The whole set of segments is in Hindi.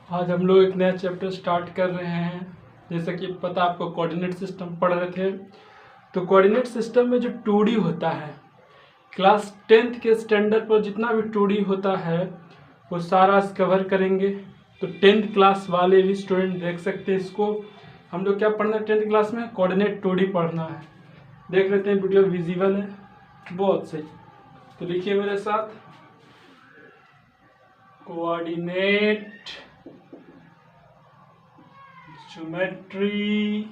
आज हम लोग एक नया चैप्टर स्टार्ट कर रहे हैं। जैसा कि पता आपको कोऑर्डिनेट सिस्टम पढ़ रहे थे, तो कोऑर्डिनेट सिस्टम में जो 2D होता है, क्लास 10th के स्टैंडर्ड पर जितना भी 2D होता है वो सारा कवर करेंगे। तो 10th क्लास वाले भी स्टूडेंट देख सकते हैं इसको। हम लोग क्या पढ़ना है 10th क्लास में? कोऑर्डिनेट 2D पढ़ना है। देख लेते हैं, वीडियो विजिबल है, बहुत सही। तो लिखिए मेरे साथ, कोऑर्डिनेट ज्योमेट्री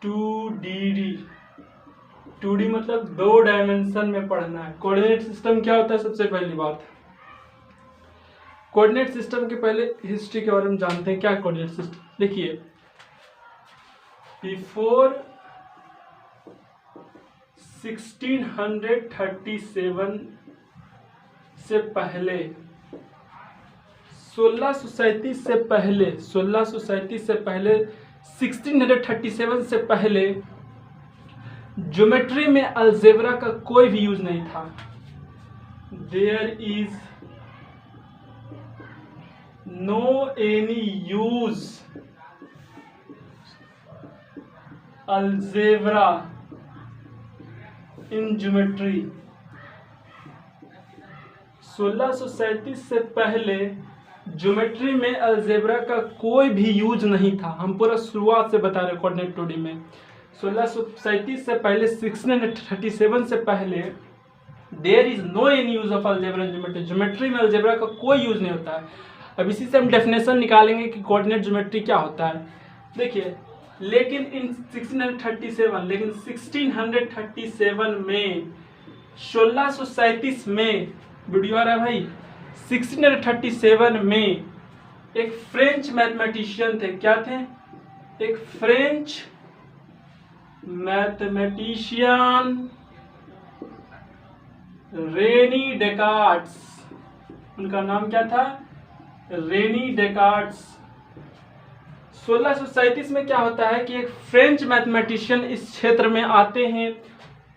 2D। 2D मतलब 2 डायमेंशन में पढ़ना है। कोऑर्डिनेट सिस्टम क्या होता है? सबसे पहली बात, कोऑर्डिनेट सिस्टम के पहले हिस्ट्री के बारे में जानते हैं। क्या कोऑर्डिनेट सिस्टम? देखिए, बिफोर 1637 से पहले, 1637 से पहले, 1637 से पहले, 1637 से पहले ज्योमेट्री में अलजेब्रा का कोई भी यूज नहीं था। There is no any use algebra in geometry. 1637 से पहले ज्योमेट्री में अलजेब्रा का कोई भी यूज नहीं था। हम पूरा शुरुआत से बता रहे कोऑर्डिनेट 2D में। 1637 से पहले, 1637 से पहले there is no any use of algebra in geometry. Geometry में अलजेब्रा का कोई यूज नहीं होता है। अब इसी से हम डेफिनेशन निकालेंगे कि कोऑर्डिनेट ज्योमेट्री क्या होता है। देखिए, लेकिन 1637 में, 1637 में, वीडियो आ रहा है भाई, 1637 में एक फ्रेंच मैथमेटिशियन थे। क्या थे? एक फ्रेंच मैथमेटिशियन, रेनी डेकार्ट्स। उनका नाम क्या था? रेनी डेकार्ट्स। 1637 में क्या होता है कि एक फ्रेंच मैथमेटिशियन इस क्षेत्र में आते हैं,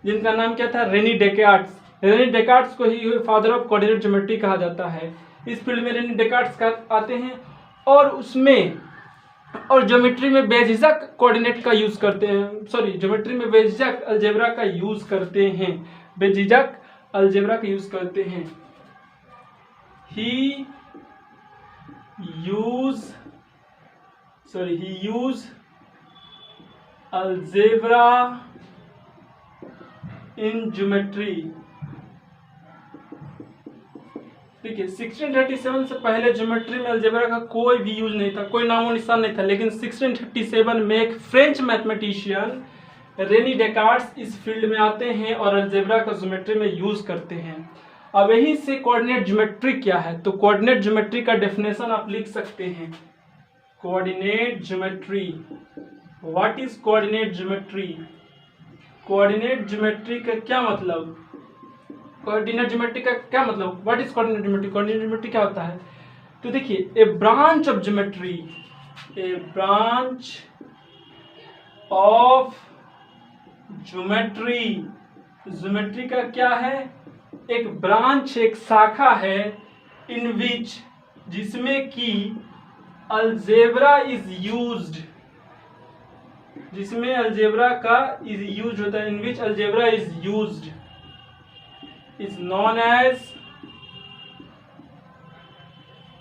जिनका नाम क्या था? रेनी डेकार्ट्स। रेनी डेकार्ट्स को ही फादर ऑफ कोऑर्डिनेट ज्योमेट्री कहा जाता है। इस फील्ड में रेनी डेकार्ट्स का आते हैं और ज्योमेट्री में बेझिझक कोऑर्डिनेट का यूज करते हैं। ज्योमेट्री में बेझिझक अलजेब्रा का यूज करते हैं। बेझिझक अलजेब्रा का यूज करते हैं। ही यूज अलजेब्रा इन ज्योमेट्री। ठीक है, 1637 से पहले ज्योमेट्री में अलजेब्रा का कोई भी यूज नहीं था, कोई नामो निशान नहीं था। लेकिन 1637 में एक फ्रेंच मैथमेटिशियन रेनी डेकार्ट्स इस फील्ड में आते हैं और अलजेब्रा का ज्योमेट्री में यूज करते हैं। अब यही से कोऑर्डिनेट ज्योमेट्री क्या है, तो कोऑर्डिनेट ज्योमेट्री का डेफिनेशन आप लिख सकते हैं। Coordinate geometry, what is coordinate geometry? Coordinate geometry का क्या मतलब? कोऑर्डिनेट ज्योमेट्री का क्या मतलब? What is coordinate geometry? Coordinate geometry क्या होता है? तो देखिए, a branch of geometry, a branch of geometry. Geometry का क्या है? एक ब्रांच, एक शाखा है, इन विच, जिसमें कि अलजेब्रा इज यूज्ड, जिसमें अलजेब्रा का इज यूज होता है, in which algebra is used, is known as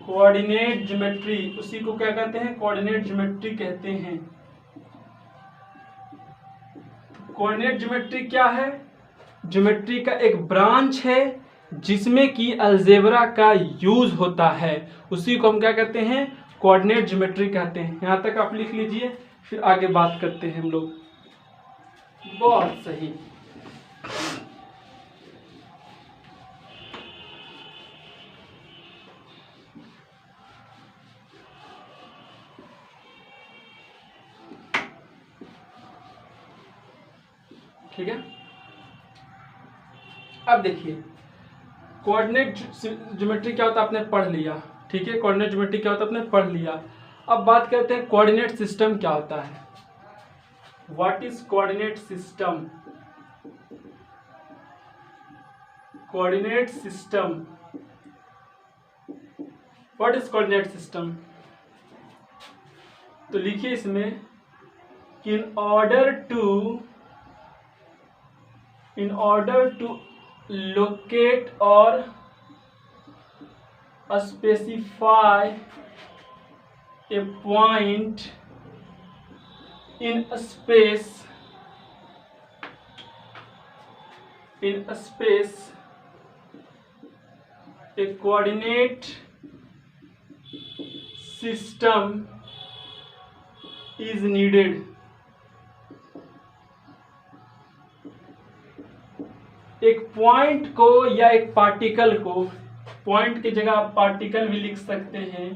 coordinate geometry. उसी को क्या कहते हैं? कोऑर्डिनेट ज्योमेट्री कहते हैं। कोऑर्डिनेट ज्योमेट्री क्या है? ज्योमेट्री का एक ब्रांच है जिसमें कि अलजेब्रा का यूज होता है। उसी को हम क्या कहते हैं? कोऑर्डिनेट ज्योमेट्री कहते हैं। यहां तक आप लिख लीजिए, फिर आगे बात करते हैं हम लोग। बहुत सही। ठीक है, अब देखिए, कोऑर्डिनेट ज्योमेट्री क्या होता है आपने पढ़ लिया। ठीक है, कोऑर्डिनेट ज्योमेट्री क्या होता है आपने पढ़ लिया। अब बात करते हैं कोऑर्डिनेट सिस्टम क्या होता है। What is coordinate system? Coordinate system what is coordinate system? तो लिखिए इसमें कि in order to locate or specify a point in a space, a coordinate system is needed. एक पॉइंट को या एक पार्टिकल को, पॉइंट की जगह आप पार्टिकल भी लिख सकते हैं,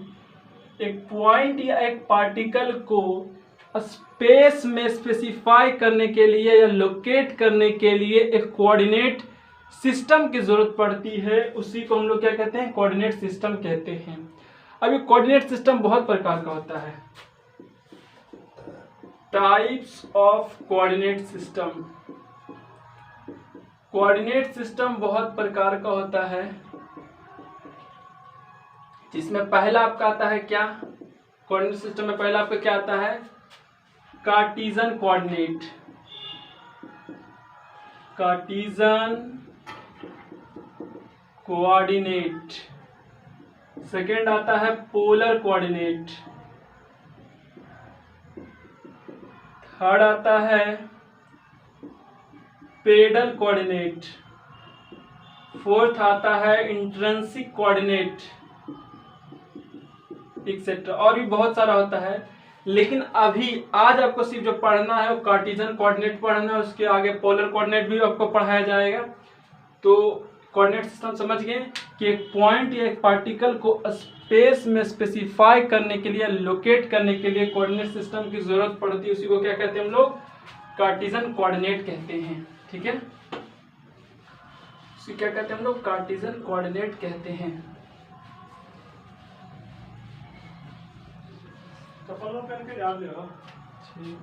एक पॉइंट या एक पार्टिकल को स्पेस में स्पेसिफाई करने के लिए या लोकेट करने के लिए एक कोऑर्डिनेट सिस्टम की जरूरत पड़ती है। उसी को हम लोग क्या कहते हैं? कोऑर्डिनेट सिस्टम कहते हैं। अब ये कोऑर्डिनेट सिस्टम बहुत प्रकार का होता है। Types of coordinate system. Coordinate system बहुत प्रकार का होता है, जिसमें पहला आपका आता है क्या? कोऑर्डिनेट सिस्टम में पहला आपका क्या आता है? Cartesian coordinate. Cartesian coordinate. Second आता है पोलर कोऑर्डिनेट। थर्ड आता है पेडल कोऑर्डिनेट। फोर्थ आता है इंट्रिंसिक कोऑर्डिनेट, एक्सेट्रा, और भी बहुत सारा होता है। लेकिन अभी आज आपको सिर्फ जो पढ़ना है वो कार्टीजन कोऑर्डिनेट पढ़ना है, उसके आगे पोलर कोऑर्डिनेट भी आपको पढ़ाया जाएगा। तो कोऑर्डिनेट सिस्टम समझ गए कि एक पॉइंट या एक पार्टिकल को स्पेस में स्पेसिफाई करने के लिए, लोकेट करने के लिए कोऑर्डिनेट सिस्टम की जरूरत पड़ती है। उसी को क्या कहते हैं हम लोग? कार्टीजन कोऑर्डिनेट कहते हैं। ठीक है, उसी क्या कहते हैं हम लोग? कार्टीजन कोऑर्डिनेट कहते हैं। तो फॉलो करके ध्यान देना। ठीक,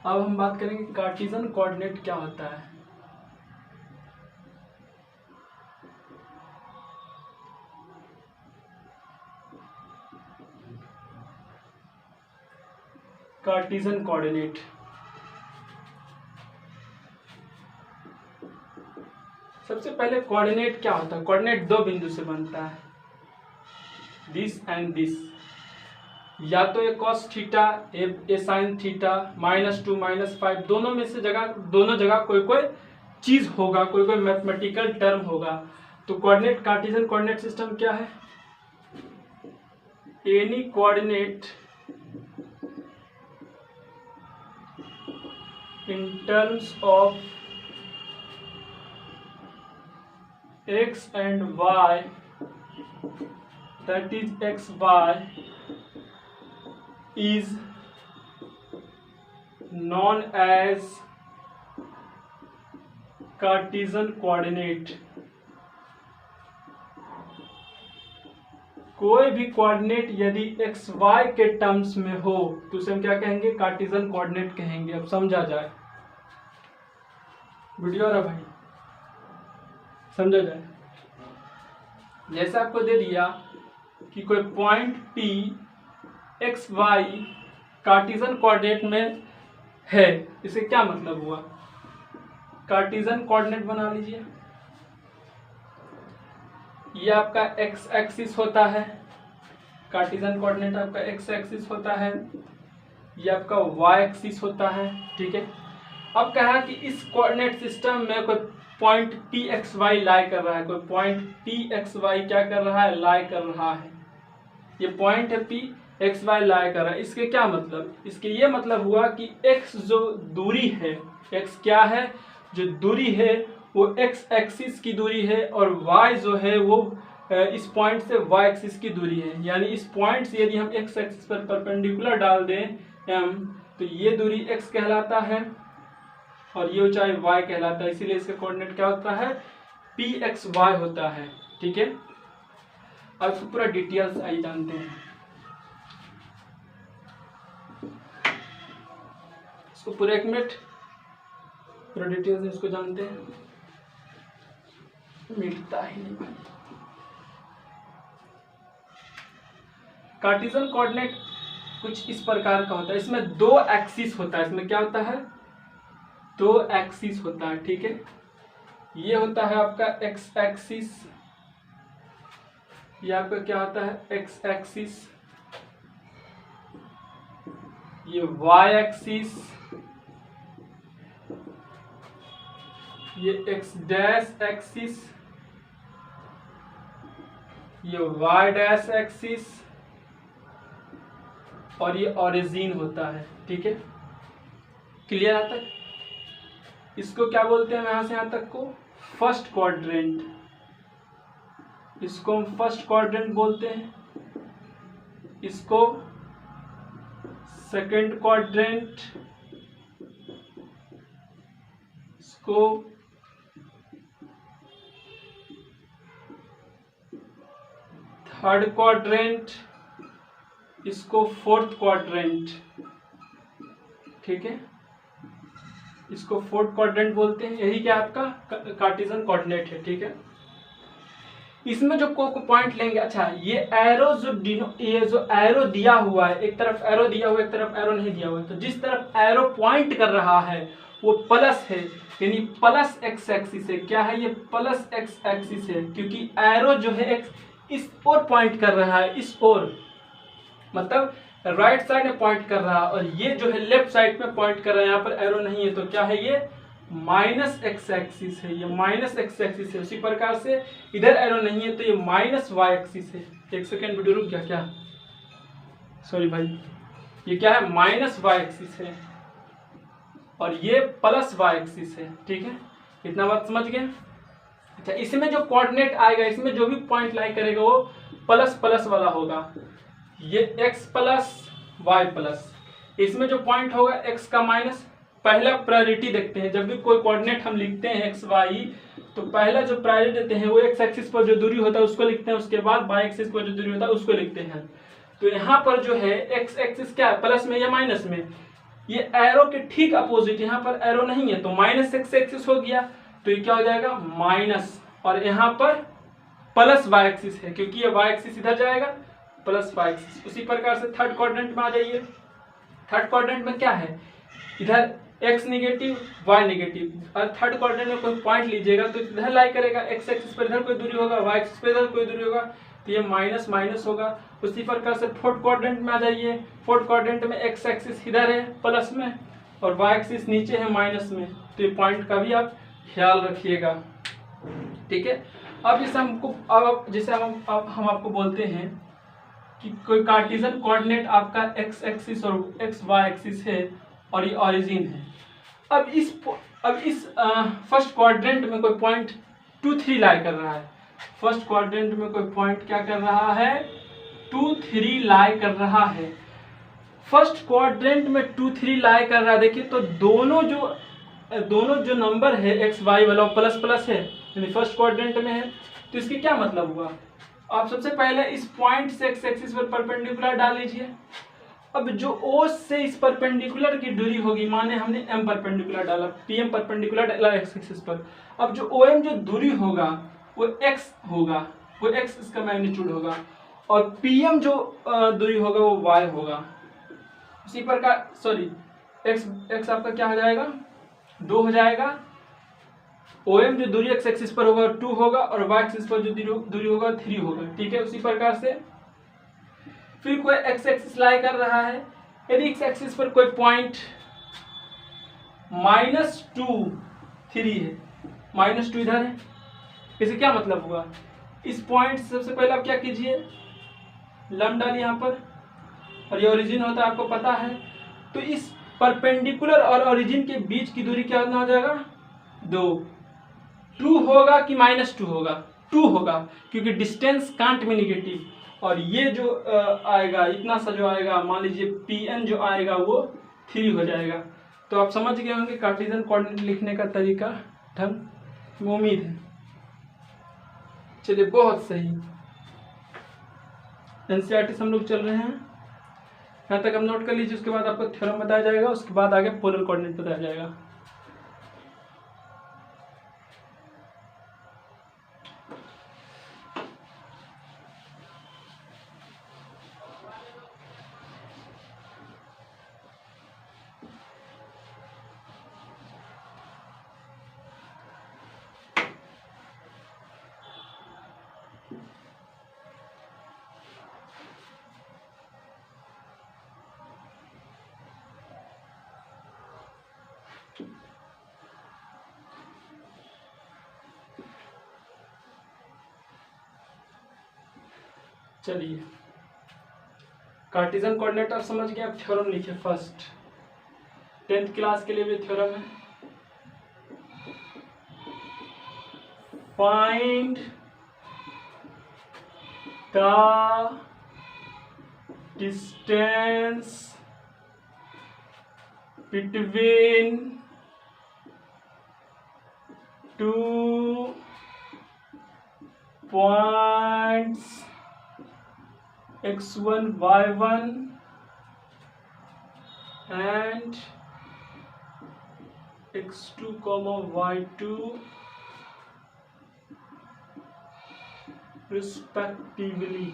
अब हम बात करेंगे कार्टीजन कोऑर्डिनेट क्या होता है। कार्टीजन कोऑर्डिनेट सबसे पहले कोऑर्डिनेट क्या होता है? कोऑर्डिनेट दो बिंदु से बनता है, दिस एंड दिस। या तो ए कॉस थीटा, ए साइन थीटा, -2 -5, दोनों में से दोनों जगह कोई कोई चीज होगा, कोई कोई मैथमेटिकल टर्म होगा। तो कोऑर्डिनेट, कार्टीजन कोऑर्डिनेट सिस्टम क्या है? Any coordinate in terms of x and y, that is xy, is known as Cartesian coordinate। कोई भी कोऑर्डिनेट यदि एक्स वाई के टर्म्स में हो तो उसे हम क्या कहेंगे? कार्टीजन कोऑर्डिनेट कहेंगे। अब समझा जाए वीडियो और भाई, समझा जाए। जैसे आपको दे दिया कि कोई point P x y Cartesian coordinate में है, इसे क्या मतलब हुआ? कार्टीजन कोऑर्डिनेट बना लीजिए। ये आपका एक्स एक्सिस होता है, कार्टीजन कोऑर्डिनेट आपका एक्स एक्सिस होता है, ये आपका वाई एक्सिस होता है। ठीक है, अब कहा कि इस कोऑर्डिनेट सिस्टम में कोई पॉइंट पी एक्स वाई लाई कर रहा है, कोई पॉइंट पी एक्स वाई क्या कर रहा है? लाई कर रहा है। ये पॉइंट है पी एक्स वाई लाई कर रहा है। इसके क्या मतलब? इसके ये मतलब हुआ कि एक्स जो दूरी है, एक्स क्या है? जो दूरी है वो एक्स एक्सिस की दूरी है, और वाई जो है वो इस पॉइंट से वाई एक्सिस की दूरी है। यानी इस पॉइंट से यदि हम एक्स एक्सिस पर परपेंडिकुलर डाल दें एम, तो ये दूरी एक्स कहलाता है और ये ऊंचाई वाई कहलाता है। इसीलिए इसका कोऑर्डिनेट क्या होता है? पी एक्स वाई होता है। ठीक है, अब इसको पूरा डिटेल्स आई जानते हैं। इसको पूरा 1 मिनट पूरा डिटेल से इसको जानते हैं, मिटता ही नहीं भाई। कार्टेशियन कोऑर्डिनेट कुछ इस प्रकार का होता है, इसमें 2 एक्सिस होता है। इसमें क्या होता है? 2 एक्सिस होता है, ठीक है। ये होता है आपका एक्स एक्सिस, ये आपका क्या होता है? X axis. ये वाई एक्सिस, ये एक्स डैश एक्सिस, ये वाई डैश एक्सिस, और ये ओरिजिन होता है, ठीक है। क्लियर यहाँ तक? इसको क्या बोलते हैं? यहां से यहां तक को फर्स्ट क्वाड्रेंट, इसको हम फर्स्ट क्वाड्रेंट बोलते हैं, इसको सेकंड क्वाड्रेंट, इसको थर्ड क्वाड्रेंट, इसको फोर्थ क्वाड्रेंट, ठीक है। इसको फोर्थ क्वाड्रेंट बोलते हैं। यही क्या आपका कार्टेशियन कोऑर्डिनेट है, ठीक है। इसमें जो को पॉइंट लेंगे, अच्छा ये एरो ये जो एरो दिया हुआ है, एक तरफ एरो दिया हुआ है, एक तरफ एरो नहीं दिया हुआ है, तो जिस तरफ एरो पॉइंट कर रहा है वो प्लस है, यानी प्लस एक्स एक्सिस है। क्या है ये? प्लस एक्स एक्सिस है, क्योंकि एरो जो है एक्स इस ओर पॉइंट कर रहा है, इस ओर, मतलब राइट साइड में पॉइंट कर रहा है, और ये जो है लेफ्ट साइड में पॉइंट कर रहा है। यहाँ पर एरो नहीं है, तो क्या है ये? माइनस एक्स एक्सिस है, ये माइनस एक्स एक्सिस है। उसी प्रकार से इधर एरो नहीं है, तो ये माइनस वाई एक्सिस है। एक सेकेंड वीडियो रुक गया क्या? सॉरी भाई, ये क्या है? माइनस वाई एक्सिस है, और ये प्लस वाई एक्सिस है, ठीक है। इतना बात समझ गए? अच्छा, इसमें जो कोऑर्डिनेट आएगा, इसमें जो भी पॉइंट लाई करेगा वो प्लस प्लस वाला होगा। ये x प्लस वाई प्लस, इसमें जो पॉइंट होगा x का माइनस। पहला प्रायोरिटी देखते हैं, जब भी कोई कोऑर्डिनेट हम लिखते हैं x y, तो पहला जो प्रायोरिटी देते हैं वो x एक्सिस पर जो दूरी होता है उसको लिखते हैं, उसके बाद y एक्सिस पर जो दूरी होता है उसको लिखते हैं। तो यहाँ पर जो है x एक्सिस क्या है? प्लस में या माइनस में? ये एरो के ठीक अपोजिट, यहाँ पर एरो नहीं है तो माइनस x एक्सिस हो गया, तो ये क्या हो जाएगा? माइनस, और यहाँ पर प्लस y एक्सिस है, क्योंकि ये y एक्सिस इधर जाएगा, प्लस वाई एक्सिस। उसी प्रकार से थर्ड क्वाड्रेंट में आ जाइए। थर्ड क्वाड्रेंट में क्या है? इधर x नेगेटिव y नेगेटिव, और थर्ड क्वाड्रेंट में कोई पॉइंट लीजिएगा तो इधर लाई करेगा, x एक्सिस पर इधर कोई दूरी होगा, y एक्सिस पर इधर कोई दूरी होगा, तो ये माइनस माइनस होगा। उसी प्रकार से फोर्थ क्वाड्रेंट में आ जाइए। फोर्थ क्वाड्रेंट में x एक्सिस इधर है प्लस में, और y एक्सिस नीचे है माइनस में, तो ये पॉइंट का भी आप ख्याल रखिएगा, ठीक है। अब जैसे हमको हम आपको बोलते हैं कि कोई कार्टेशियन कोऑर्डिनेट आपका x एक्सिस और x y एक्सिस है, और ये ओरिजिन है। अब इस फर्स्ट क्वाड्रेंट में कोई पॉइंट 2 3 लाई कर रहा है। फर्स्ट क्वाड्रेंट में कोई पॉइंट क्या कर रहा है? 2 3 लाई कर रहा है। फर्स्ट क्वाड्रेंट में 2 3 लाई कर रहा है। देखिए तो दोनों जो नंबर है x y वाला प्लस प्लस है, यानी फर्स्ट क्वाड्रेंट में है। तो इसके क्या मतलब हुआ? आप सबसे पहले इस पॉइंट से एक्स एक्सिस पर परपेंडिकुलर डाल लीजिए। अब जो O से इस परपेंडिकुलर की दूरी होगी, माने हमने m परपेंडिकुलर डाला, PM परपेंडिकुलर डाला एक्स एक्सिस पर। अब जो OM जो दूरी होगा वो x होगा, वो x इसका मैग्नीट्यूड होगा, और PM जो दूरी होगा वो y होगा। उसी प्रकार सॉरी x आपका क्या हो जाएगा? 2 हो जाएगा। OM जो दूरी x एक्सिस पर होगा 2 होगा, और y एक्सिस पर जो दूरी होगा 3 होगा, ठीक है। उसी प्रकार से फिर कोई x एक्सिस लाई कर रहा है। यदि x एक्सिस पर कोई पॉइंट -2 3 है, -2 इधर है, इसे क्या मतलब हुआ? इस पॉइंट सबसे पहले आप क्या कीजिए? लंब डालिए यहाँ पर, और ये ओरिजिन होता है आपको पता है। तो इस परपेंडिकुलर और ओरिजिन के बीच की दूरी क्या हो जाएगा? 2 होगा कि -2 होगा? 2 होगा, क्योंकि डिस्टेंस कांट में निगेटिव, और ये जो आएगा इतना सा जो आएगा, मान लीजिए Pn जो आएगा वो 3 हो जाएगा। तो आप समझ गए होंगे कार्टेशियन कोऑर्डिनेट लिखने का तरीका, ढंग, उम्मीद है। चलिए बहुत सही। एनसीईआरटी से हम लोग चल रहे हैं। यहाँ तक हम नोट कर लीजिए। उसके बाद आपको थ्योरम बताया जाएगा, उसके बाद आगे पोलर कोऑर्डिनेट बताया जाएगा। चलिए, कार्टेशियन कोऑर्डिनेट आप समझ गए। अब थ्योरम लिखिए। फर्स्ट 10th क्लास के लिए भी थ्योरम है। Find the distance between two points x1 y1 and x2 y2 respectively।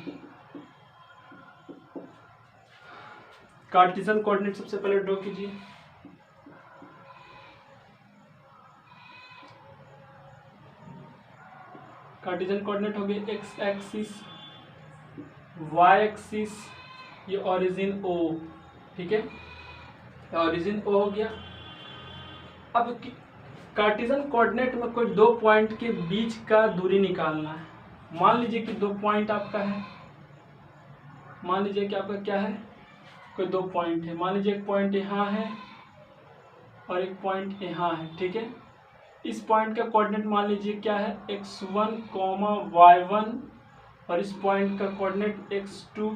Cartesian coordinate सबसे पहले ड्रॉ कीजिए। कार्टेशियन कोऑर्डिनेट हो गए x एक्सिस, y एक्सिस, ये ओरिजिन O, ठीक है, ओरिजिन O हो गया। अब कार्टेशियन कोऑर्डिनेट में कोई दो पॉइंट के बीच का दूरी निकालना है। मान लीजिए कि दो पॉइंट आपका है, मान लीजिए कि आपका क्या है, कोई दो पॉइंट है। मान लीजिए एक पॉइंट यहाँ है और एक पॉइंट यहाँ है, ठीक है। इस पॉइंट का कोऑर्डिनेट मान लीजिए क्या है, x1, y1 और इस पॉइंट का कोऑर्डिनेट x2,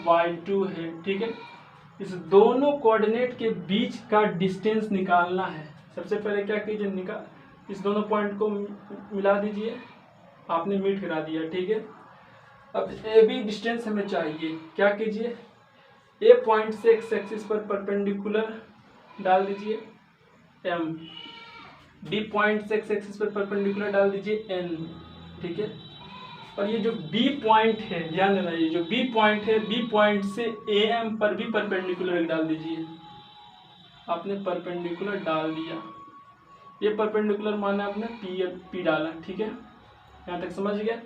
y2 है, ठीक है। इस दोनों कोऑर्डिनेट के बीच का डिस्टेंस निकालना है। सबसे पहले क्या कीजिए, इस दोनों पॉइंट को मिला दीजिए, आपने मीट करा दिया, ठीक है। अब ए बी डिस्टेंस हमें चाहिए। क्या कीजिए, ए पॉइंट से एक्स एक्सिस पर परपेंडिकुलर डाल दीजिए m, डी पॉइंट से एक्स एक्सिस पर परपेंडिकुलर डाल दीजिए n, ठीक है। और ये जो बी पॉइंट है, ध्यान देना, ये जो बी पॉइंट है, बी पॉइंट से ए एम पर भी परपेंडिकुलर डाल दीजिए। आपने परपेंडिकुलर डाल दिया, ये परपेंडिकुलर माना आपने पी डाला, ठीक है। यहाँ तक समझ गया।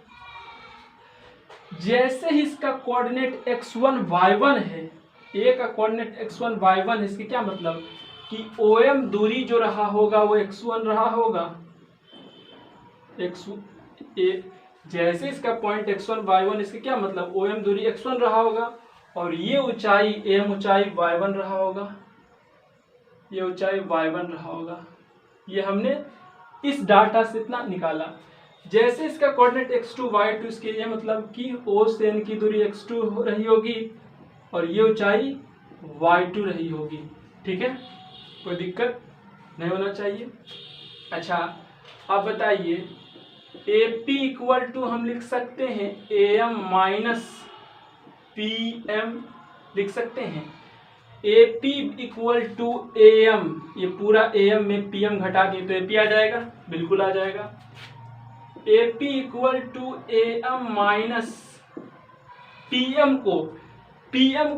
जैसे ही इसका कोऑर्डिनेट x1 y1 है, ए का कोऑर्डिनेट x1 y1 है, इसके क्या मतलब कि OM दूरी जो रहा होगा वो x1 रहा होगा, जैसे इसका पॉइंट x1 y1, इसके क्या मतलब OM दूरी x1 रहा होगा और ये ऊंचाई AM ऊंचाई y1 रहा होगा, ये ऊंचाई y1 रहा होगा। ये हमने इस डाटा से इतना निकाला। जैसे इसका कोऑर्डिनेट x2 y2, इसके ये मतलब कि O से N की दूरी x2 रही होगी और ये ऊंचाई y2 रही होगी, ठीक है। कोई दिक्कत नहीं होना चाहिए। अच्छा, अब बताइए, AP इक्वल टू हम लिख सकते हैं AM माइनस PM लिख सकते हैं। AP इक्वल टू AM, ये पूरा AM में PM घटा दिए तो AP आ जाएगा, बिल्कुल आ जाएगा। AP equal to AM minus PM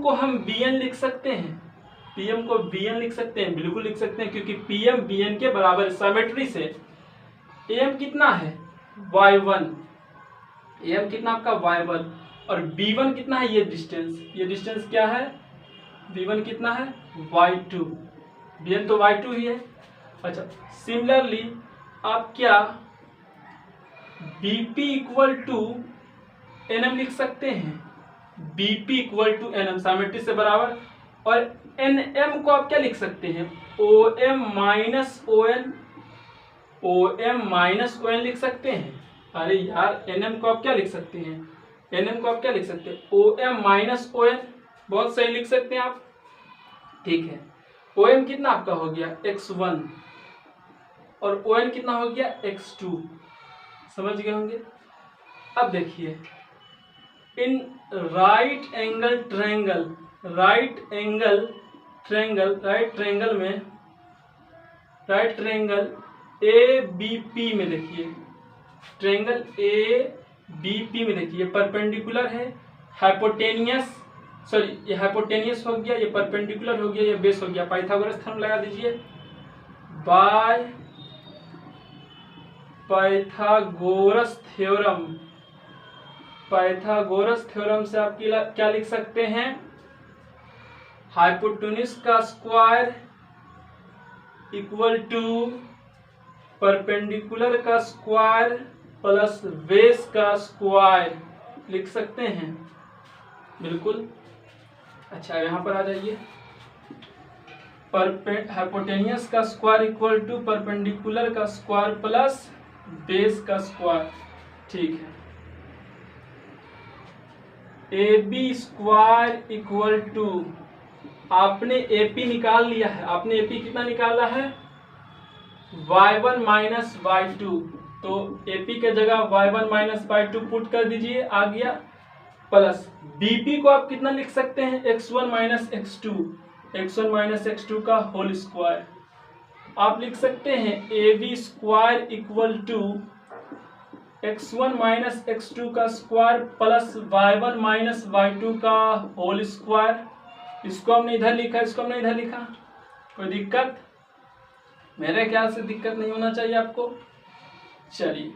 को हम BN लिख सकते हैं, PM को BN लिख सकते हैं, बिल्कुल लिख सकते हैं, क्योंकि PM BN के बराबर सिमेट्री से। AM कितना है y1, AM कितना आपका y1 और b1 कितना है, ये डिस्टेंस क्या है, b1 कितना है y2, bn तो y2 ही है। अच्छा, सिमिलरली आप क्या bp इक्वल टू nm लिख सकते हैं, bp equal to nm symmetry से बराबर, और nm को आप क्या लिख सकते हैं, om माइनस on लिख सकते हैं। अरे यार, nm को आप क्या लिख सकते हैं, nm को आप क्या लिख सकते हैं, om माइनस on, बहुत सही लिख सकते हैं आप, ठीक है। om कितना आपका हो गया x1 और on कितना हो गया x2, समझ गए होंगे। अब देखिए, in right angle triangle right triangle A B P में देखिए, ट्रायंगल ए बी पी में देखिए परपेंडिकुलर है, हाइपोटेनियस, सॉरी ये हाइपोटेनियस हो गया, ये परपेंडिकुलर हो गया, ये बेस हो गया। पाइथागोरस थ्योरम लगा दीजिए, बाय पाइथागोरस थ्योरम से आप क्या लिख सकते हैं, हाइपोटेन्यूज का स्क्वायर इक्वल टू परपेंडिकुलर का स्क्वायर प्लस बेस का स्क्वायर लिख सकते हैं, बिल्कुल। अच्छा यहाँ पर आ जाइए, हाइपोटेनियस का स्क्वायर इक्वल टू परपेंडिकुलर का स्क्वायर प्लस बेस का स्क्वायर, ठीक है। A B square equal to, आपने एपी निकाल लिया है, आपने एपी कितना निकाला है, y1 माइनस y2, तो एपी के जगह y1 माइनस y2 पुट कर दीजिए, आ गया, प्लस बीपी को आप कितना लिख सकते हैं, x1 माइनस x2 का होल स्क्वायर। आप लिख सकते हैं A B square equal to x1 minus x2 का square plus y1 minus y2 का होल स्क्वायर। इसको हमने इधर लिखा, इसको हमने इधर लिखा, कोई दिक्कत? मेरे ख्याल से दिक्कत नहीं होना चाहिए आपको। चलिए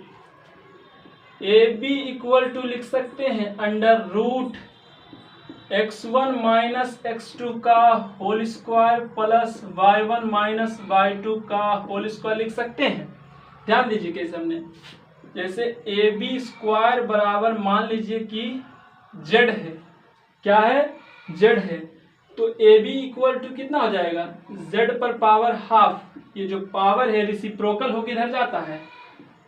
ए बी इक्वल टू लिख सकते हैं under root x1 minus x2 का whole square plus y1 minus y2 का होल स्क्वायर लिख सकते हैं। ध्यान दीजिए कैसे हमने, जैसे ए बी स्क्वायर बराबर मान लीजिए कि z है, क्या है, z है, तो ए बी इक्वल टू कितना हो जाएगा, z पर पावर हाफ, ये जो पावर है रिसिप्रोकल होकर इधर जाता है,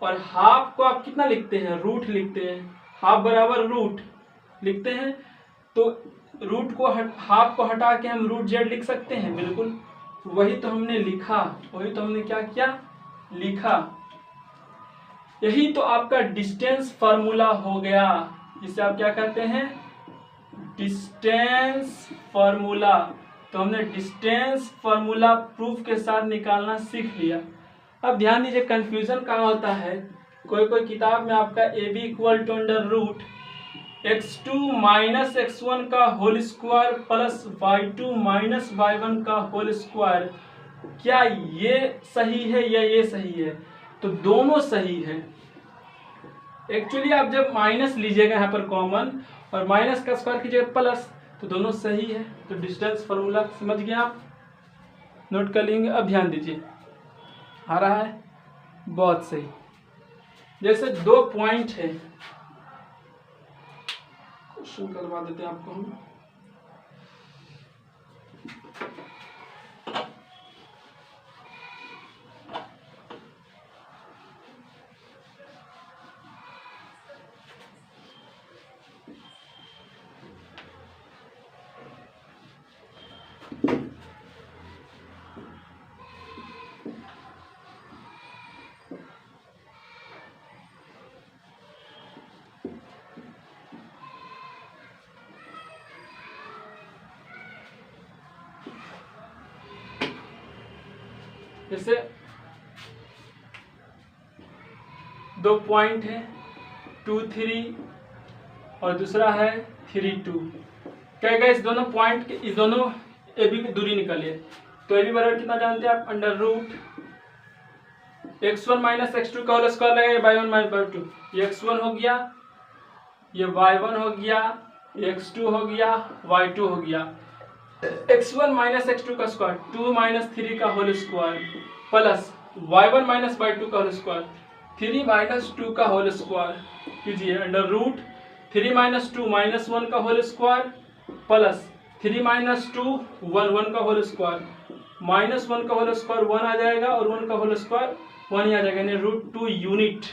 और हाफ को आप कितना लिखते हैं, रूट लिखते हैं, हाफ बराबर रूट लिखते हैं, तो रूट को हाफ को हटा के हम रूट z लिख सकते हैं, बिल्कुल वही तो हमने लिखा, वही तो हमने क्या किया, लिखा। यही तो आपका डिस्टेंस फार्मूला हो गया, जिसे आप क्या कहते हैं, डिस्टेंस फार्मूला। तो हमने डिस्टेंस फार्मूला प्रूफ के साथ निकालना सीख लिया। अब ध्यान दीजिए कंफ्यूजन कहाँ होता है, कोई किताब में आपका A B equal to under root x2 minus x1 का whole square plus y2 minus y1 का होल स्क्वायर, क्या ये सही है या ये सही है, तो दोनों सही है। एक्चुअली आप जब माइनस लीजिएगा यहाँ पर कॉमन और माइनस का स्क्वायर कीजिएगा प्लस, तो दोनों सही है। तो डिस्टेंस फार्मूला समझ गए आप, नोट कर लेंगे। अब ध्यान दीजिए, आ रहा है, बहुत सही। जैसे दो पॉइंट है, क्वेश्चन करवा देते हैं आपको हम। जैसे दो पॉइंट है 2, 3 और दूसरा है 3, 2। क्या गया, इस दोनों पॉइंट के, इस दोनों ए बी की दूरी निकालिए। तो ए बी बराबर कितना जानते हैं आप, under root x1 minus x2 का होल स्क्वायर लगेगा, y1 माइनस y2, ये x1 हो गया, ये y1 हो गया, ये x2 हो गया, y2 हो गया। x1 माइनस x2 का स्क्वायर 2 माइनस 3 का whole square plus y1 minus y2 का होल स्क्वायर 3 माइनस 2 का होल स्क्वायर कीजिए, अंडर रूट 3 माइनस 2 माइनस 1 का होल स्क्वायर प्लस 3 माइनस 2 1 का होल स्क्वायर, माइनस 1 का होल स्क्वायर 1 आ जाएगा और 1 का होल स्क्वायर 1 ही आ जाएगा, यानी √2 यूनिट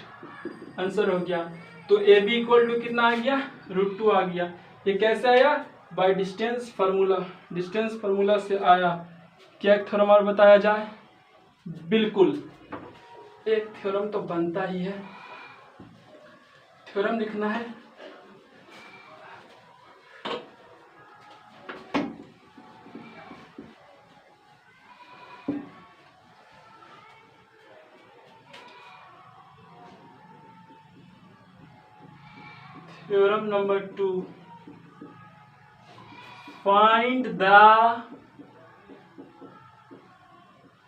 आंसर हो गया। तो ए बी इक्वल टू कितना आ गया, √2 आ गया। ये कैसे आया, by distance formula, distance formula से आया। क्या एक थ्योरम और बताया जाए, बिल्कुल एक थ्योरम तो बनता ही है, थ्योरम लिखना है। Theorem number 2, find the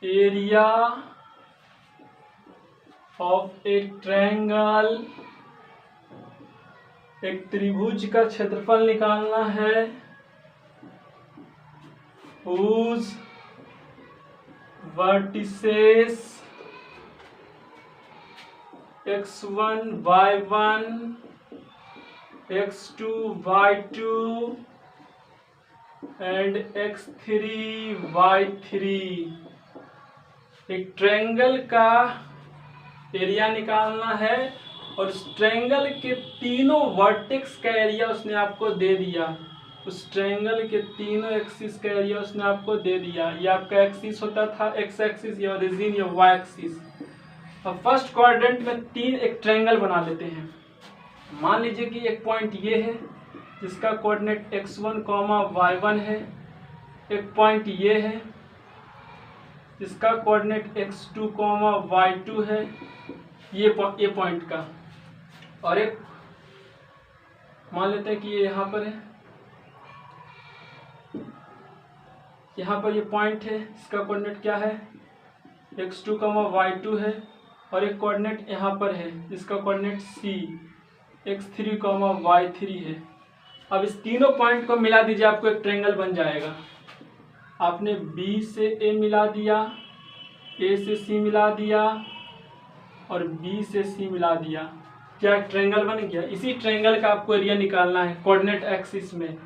area of A triangle. एक त्रिभुज का क्षेत्रफल निकालना है, whose vertices x1 y1 x2 y2 and x3 y3। एक ट्रायंगल का एरिया निकालना है और उस ट्रायंगल के तीनों वर्टेक्स का एरिया उसने आपको दे दिया। उस ट्रायंगल के तीनों एक्सिस का एरिया उसने आपको दे दिया। ये आपका एक्सिस होता था एक्स एक्सिस, या ओरिजिन, या वाई एक्सिस। अब फर्स्ट क्वाड्रेंट में एक ट्रायंगल बना लेते हैं। मान लीजिए कि एक पॉइंट ये है जिसका कोऑर्डिनेट x1, y1 है। एक पॉइंट ये है जिसका कोऑर्डिनेट x2, y2 है, ये पॉइंट का। और एक मान लेते हैं कि ये यहाँ पर है, यहाँ पर ये पॉइंट है, इसका कोऑर्डिनेट क्या है x2, y2 है। और एक कोऑर्डिनेट यहाँ पर है जिसका कोऑर्डिनेट c x3, y3 है। अब इस तीनों पॉइंट को मिला दीजिए, आपको एक ट्रायंगल बन जाएगा। आपने B से A मिला दिया, A से C मिला दिया और B से C मिला दिया, क्या ट्रायंगल बन गया। इसी ट्रायंगल का आपको एरिया निकालना है कोऑर्डिनेट एक्सिस में।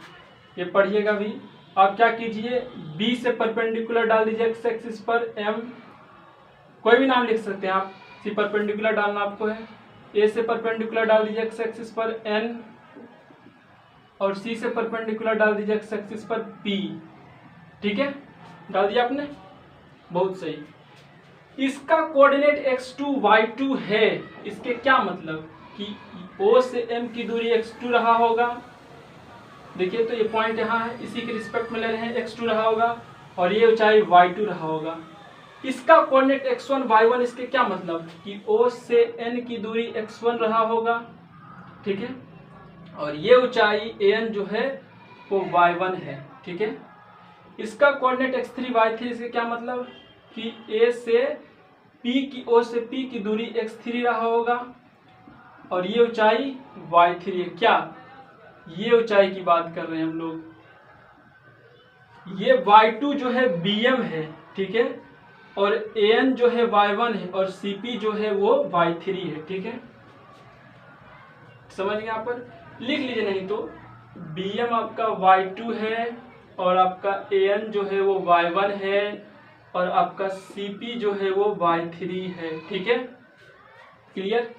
ये पढ़िएगा भी। आप क्या कीजिए, B से परपेंडिकुलर डाल दीजिए एक्स एक्सिस पर M, कोई भी नाम लिख सकते हैं आप, C परपेंडिकुलर डालना आपको है। A से परपेंडिकुलर डाल दीजिए एक्स एक्सिस पर N और C से परपेंडिकुलर डाल दीजिए एक्स एक्सिस पर P। ठीक है, डाल दिया आपने, बहुत सही। इसका कोऑर्डिनेट x2 y2 है। इसके क्या मतलब कि O से M की दूरी x2 रहा होगा। देखिए तो ये पॉइंट यहाँ है, इसी के रिस्पेक्ट में ले रहे हैं, x2 रहा होगा और ये ऊंचाई y2 रहा होगा। इसका कोऑर्डिनेट x1 y1, इसके क्या मतलब कि O से N की दूरी x1 रहा होगा, ठीक है, और ये ऊंचाई an जो है वो y1 है। ठीक है, इसका कोऑर्डिनेट x3 y3, इसके क्या मतलब कि A से P की O से P की दूरी x3 रहा होगा और ये ऊंचाई y3 है। क्या ये ऊंचाई की बात कर रहे हैं हम लोग। ये y2 जो है bm है, ठीक है, और an जो है y1 है और cp जो है वो y3 है। ठीक है, समझ गए। यहाँ पर लिख लीजिए, नहीं तो bm आपका y2 है और आपका an जो है वो y1 है और आपका cp जो है वो y3 है। ठीक है, क्लियर।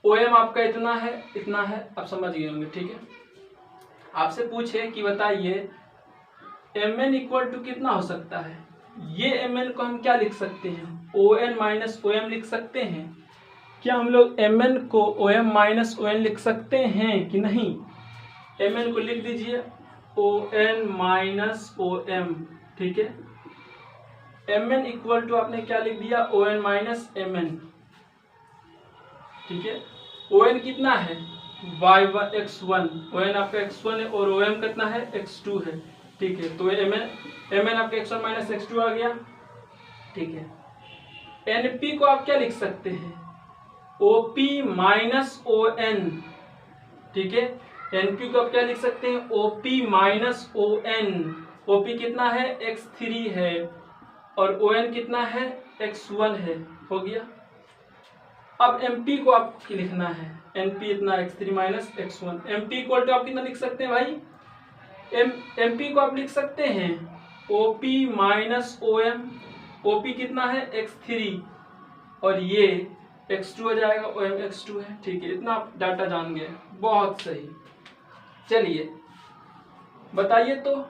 OM आपका इतना है, इतना है, आप समझ गए होंगे। ठीक है, आपसे पूछे कि बताइए mn इक्वल टू कितना हो सकता है। ये mn को हम क्या लिख सकते हैं, ON माइनस OM लिख सकते हैं। क्या हम लोग mn को OM माइनस ON लिख सकते हैं कि नहीं। mn को लिख दीजिए ON माइनस OM। ठीक है, mn इक्वल टू आपने क्या लिख दिया, ON माइनस mn। ठीक है, ON कितना है y1 x1, ON आपका x1 है और OM कितना है x2 है। ठीक है, तो mn आपका x1 माइनस x2 आ गया। ठीक है, np को आप क्या लिख सकते हैं, OP माइनस ON। ठीक है, np को आप क्या लिख सकते हैं, OP माइनस ON। OP कितना है x3 है और ON कितना है x1 है। हो गया। अब MP को आपको लिखना है, NP इतना x3 minus x1। MP equal to आप कितना लिख सकते हैं भाई, MP को आप लिख सकते हैं OP माइनस OM। OP कितना है x3 और ये x2 हो जाएगा, OM x2 है। ठीक है, इतना आप डाटा जान गए, बहुत सही। चलिए बताइए तो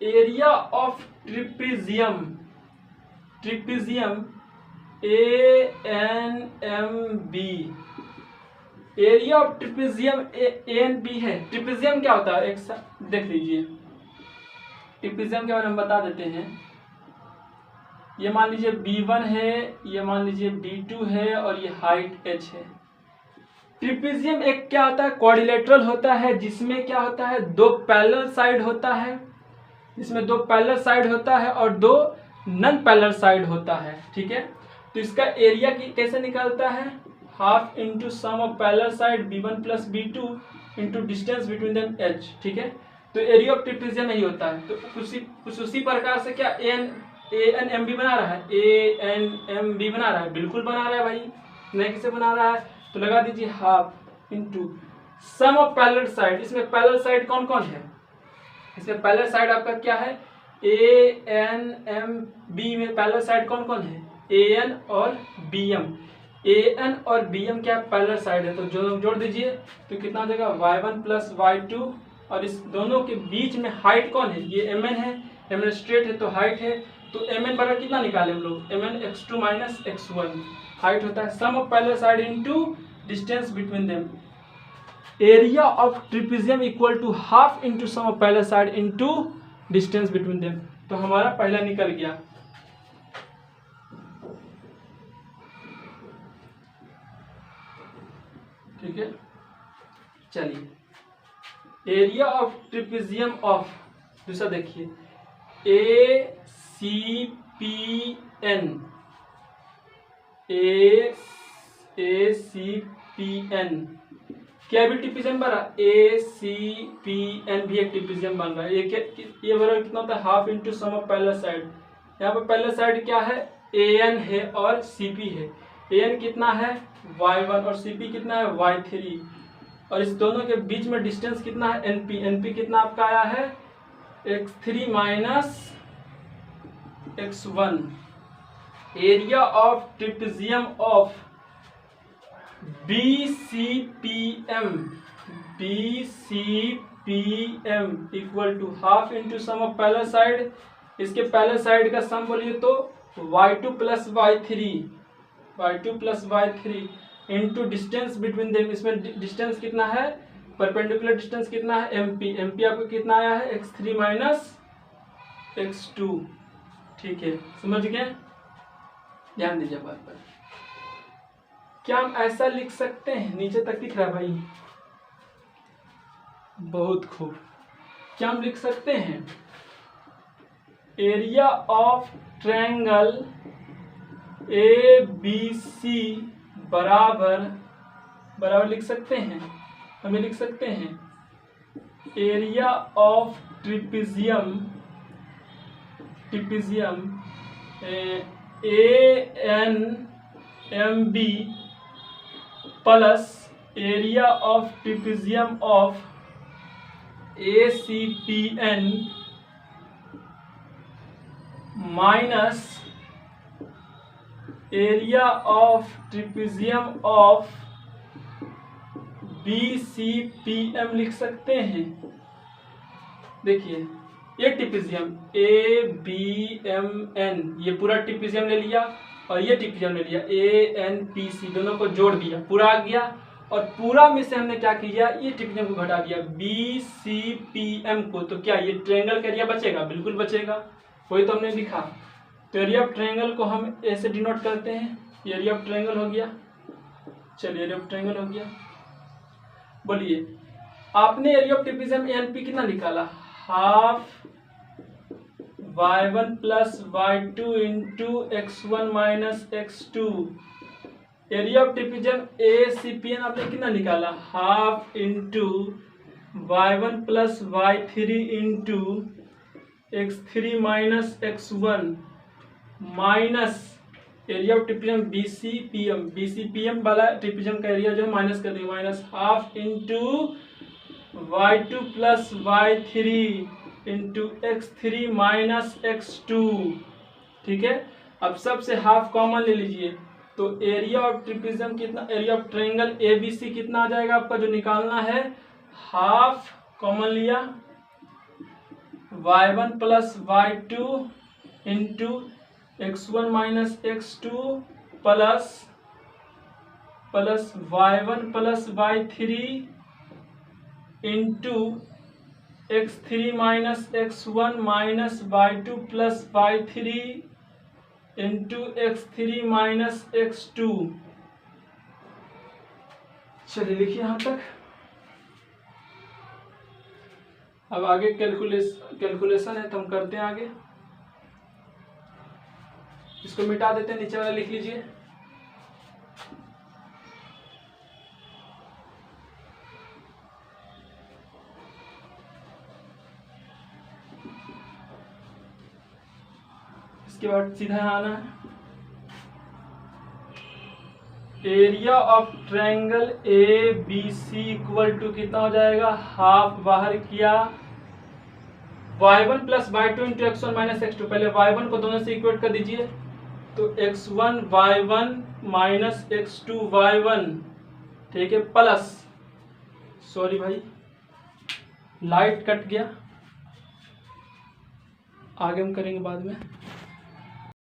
area of trapezium, trapezium ANMB, area of trapezium ANB है। ट्रिपेजियम क्या होता है, एक साथ देख लीजिए। ट्रिपेजियम के बारे में बता देते हैं। ये मान लीजिए B1 है, ये मान लीजिए B2 है और ये हाइट h है। ट्रिपेजियम एक क्या होता है, क्वाड्रिलेटरल होता है, जिसमें क्या होता है, दो पैरेलल साइड होता है, इसमें दो पैरेलल साइड होता है और दो नॉन पैरेलल साइड होता है। ठीक है, तो इसका एरिया कैसे निकलता है, half into sum of parallel side b1 plus b2 into distance between them h। ठीक है, तो एरिया ऑफ ट्रिपेजियम यही होता है। तो कुछ उसी प्रकार से क्या ANMB बना रहा है, ANMB बना रहा है, बिल्कुल बना रहा है भाई, नहीं किसे बना रहा है, तो लगा दीजिए half into sum of parallel side. इसमें पैरेलल साइड कौन कौन है, इसमें पैरेलल साइड आपका क्या है, ANMB में पैरेलल साइड कौन कौन है, AN और BM। AN और BM क्या पैरेलल साइड है, तो जो जोड़ दीजिए तो कितना हो जाएगा, y1 प्लस y2, और इस दोनों के बीच में हाइट कौन है, ये MN है, MN स्ट्रेट है तो हाइट है, तो MN बराबर कितना निकाले हम लोग, MN x2 minus x1 height होता है, sum of parallel side into distance between them. Area of trapezium equal to half into sum of parallel side into distance between them. तो हमारा पहला निकल गया। ठीक है, चलिए एरिया ऑफ ट्रिपेजियम ऑफ दूसरा देखिए, ACPN क्या भी ट्रिपेजियम बन रहा है, ACPN भी एक ट्रिपेजियम बन रहा है। ये बराबर कितना होता है, half into sum of parallel side. यहाँ पर पैरेलल साइड क्या है, AN है और CP है। AN कितना है, y1 और CP कितना है, y3, और इस दोनों के बीच में डिस्टेंस कितना है, NP कितना आपका आया है, x3 minus x1। Area of trapezium of BCPM equal to half into sum of parallel side. इसके पैरेलल साइड का सम बोलिए तो y2 plus y3 into distance between them. इसमें डिस्टेंस कितना है, परपेंडिकुलर डिस्टेंस कितना है, MP आपको कितना आया है, x3 माइनस x2। ठीक है, समझ गए, ध्यान दीजिए बात पर। क्या हम ऐसा लिख सकते हैं, नीचे तक दिख रहा है भाई, बहुत खूब। क्या हम लिख सकते हैं, एरिया ऑफ ट्रायंगल ABC बराबर लिख सकते हैं, हमें लिख सकते हैं area of trapezium ANMB plus area of trapezium of ACPN minus area of trapezium of BCPM लिख सकते हैं। देखिए ये ट्रिपेजियम ABMN, ये पूरा ट्रिपेजियम ले लिया और ये ट्रिपेजियम ले लिया ANPC, दोनों को जोड़ दिया, पूरा आ गया, और पूरा में से हमने क्या किया, ये ट्रिपेजियम को घटा दिया BCPM को। तो क्या ये ट्रायंगल का एरिया बचेगा, बिल्कुल बचेगा, वही तो हमने लिखा। तो एरिया ऑफ ट्रायंगल को हम ऐसे डिनोट करते हैं, एरिया ऑफ ट्रायंगल हो गया। चलिए एरिया ऑफ ट्रायंगल हो गया, बोलिए आपने एरिया ऑफ ट्रिपेजियम ANP कितना निकाला, half y1 plus y2 into x1 minus x2। Area of trapezium ACPN आपने कितना निकाला, half into y1 plus y3 into x3 minus x1 minus area of trapezium BCPM वाला ट्रिपेजियम का एरिया जो है माइनस कर देंगे, minus half into y2 plus y3 into x3 minus x2। ठीक है, अब सबसे हाफ कॉमन ले लीजिए, तो एरिया ऑफ ट्रिपेजियम कितना, एरिया ऑफ ट्रायंगल ABC कितना आ जाएगा आपका, जो निकालना है, हाफ कॉमन लिया y1 plus y2 into x1 minus x2 plus y1 plus y3 into x3 minus x1 minus y2 plus y3 into x3 minus x2। चलिए लिखिए यहाँ तक। अब आगे कैलकुलेशन है तो हम करते हैं आगे। इसको मिटा देते हैं, नीचे वाला लिख लीजिए। इसके बाद सीधा यहाँ आना है। Area of triangle A B C equal to कितना हो जाएगा, हाफ बाहर किया y1 plus y2 into x1 minus x2। पहले y1 को दोनों से इक्वेट कर दीजिए, तो x1 y1 minus x2 y1, ठीक है, प्लस, सॉरी भाई लाइट कट गया, आगे हम करेंगे बाद में।